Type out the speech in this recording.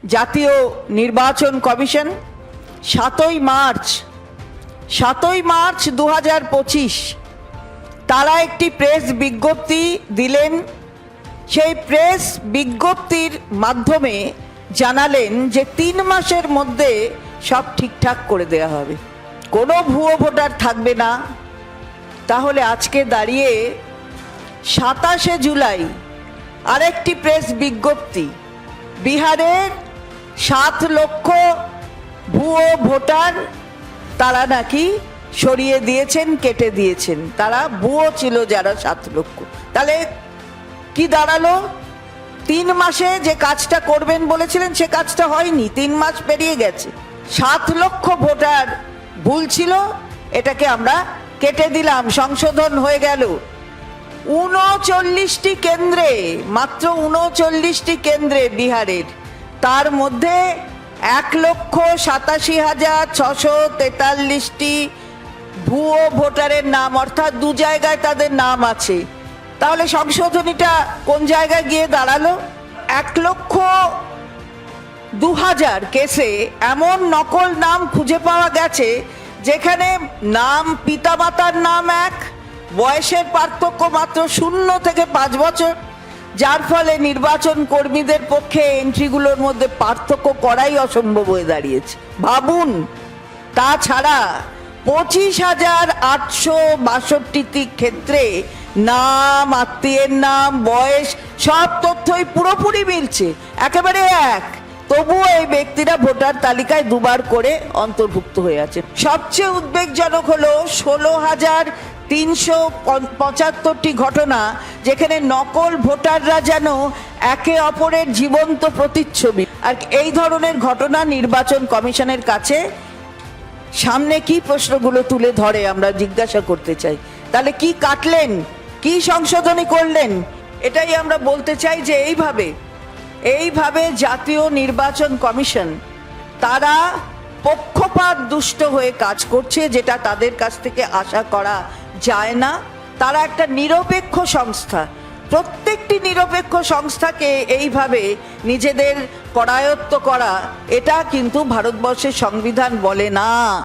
জাতীয় নির্বাচন commission 7ই March 2025 তারা একটি প্রেস বিজ্ঞপ্তি দিলেন। সেই প্রেস বিজ্ঞপ্তির মাধ্যমে জানালেন যে 3 মাসের মধ্যে সব ঠিকঠাক করে দেওয়া হবে, কোনো ভুয়ো ভোটার থাকবে না। তাহলে আজকে দাঁড়িয়ে 27শে জুলাই আরেকটি প্রেস বিজ্ঞপ্তি, বিহারের 7 লক্ষ ভুয়ো ভোটার তারা নাকি সরিয়ে দিয়েছেন, কেটে দিয়েছেন। তারা ভুয়ো ছিল যারা 7 লক্ষ। তাহলে কি দাঁড়ালো? 3 মাসে যে কাজটা করবেন বলেছিলেন সে কাজটা হয়নি, 3 মাস পেরিয়ে গেছে। 7 লক্ষ ভোটার ভুল ছিল, এটাকে আমরা কেটে দিলাম, সংশোধন হয়ে গেল। 39টি কেন্দ্রে, মাত্র 39টি কেন্দ্রে বিহারের, তার মধ্যে 1,87,643টি ভুয়ো ভোটারের নাম, অর্থাৎ 2 জায়গায় তাদের নাম আছে। তাহলে সংশোধনীটা কোন জায়গায় গিয়ে দাঁড়ালো? 1,02,000 কেসে এমন নকল নাম খুঁজে পাওয়া গেছে যেখানে নাম, পিতামাতার নাম এক, বয়সের পার্থক্য মাত্র 0 থেকে 5 বছর, যার ফলে নির্বাচন কর্মীদের পক্ষে এন্ট্রিগুলোর মধ্যে পার্থক্য করাই অসম্ভব হয়ে দাঁড়িয়েছে। ভাবুন, তাছাড়া 25,862টি ক্ষেত্রে নাম, আত্মীয়ের নাম, বয়স সব তথ্যই পুরোপুরি মিলছে, একেবারে এক। তবুও এই ব্যক্তিরা ভোটার তালিকায় 2 বার করে অন্তর্ভুক্ত হয়ে আছে। সবচেয়ে উদ্বেগজনক হলো 16,375টি ঘটনা যেখানে নকল ভোটাররা যেন একে অপরের জীবন্ত প্রতিচ্ছবি। আর এই ধরনের ঘটনা নির্বাচন কমিশনের কাছে সামনে কি প্রশ্নগুলো তুলে ধরে আমরা জিজ্ঞাসা করতে চাই। তাহলে কি কাটলেন, কি সংশোধনী করলেন? এটাই আমরা বলতে চাই যে এইভাবে জাতীয় নির্বাচন কমিশন তারা পক্ষপাত দুষ্ট হয়ে কাজ করছে, যেটা তাদের কাছ থেকে আশা করা যায় না। তারা একটা নিরপেক্ষ সংস্থা, প্রত্যেকটি নিরপেক্ষ সংস্থাকে এইভাবে নিজেদের করায়ত্ত করা, এটা কিন্তু ভারতবর্ষের সংবিধান বলে না।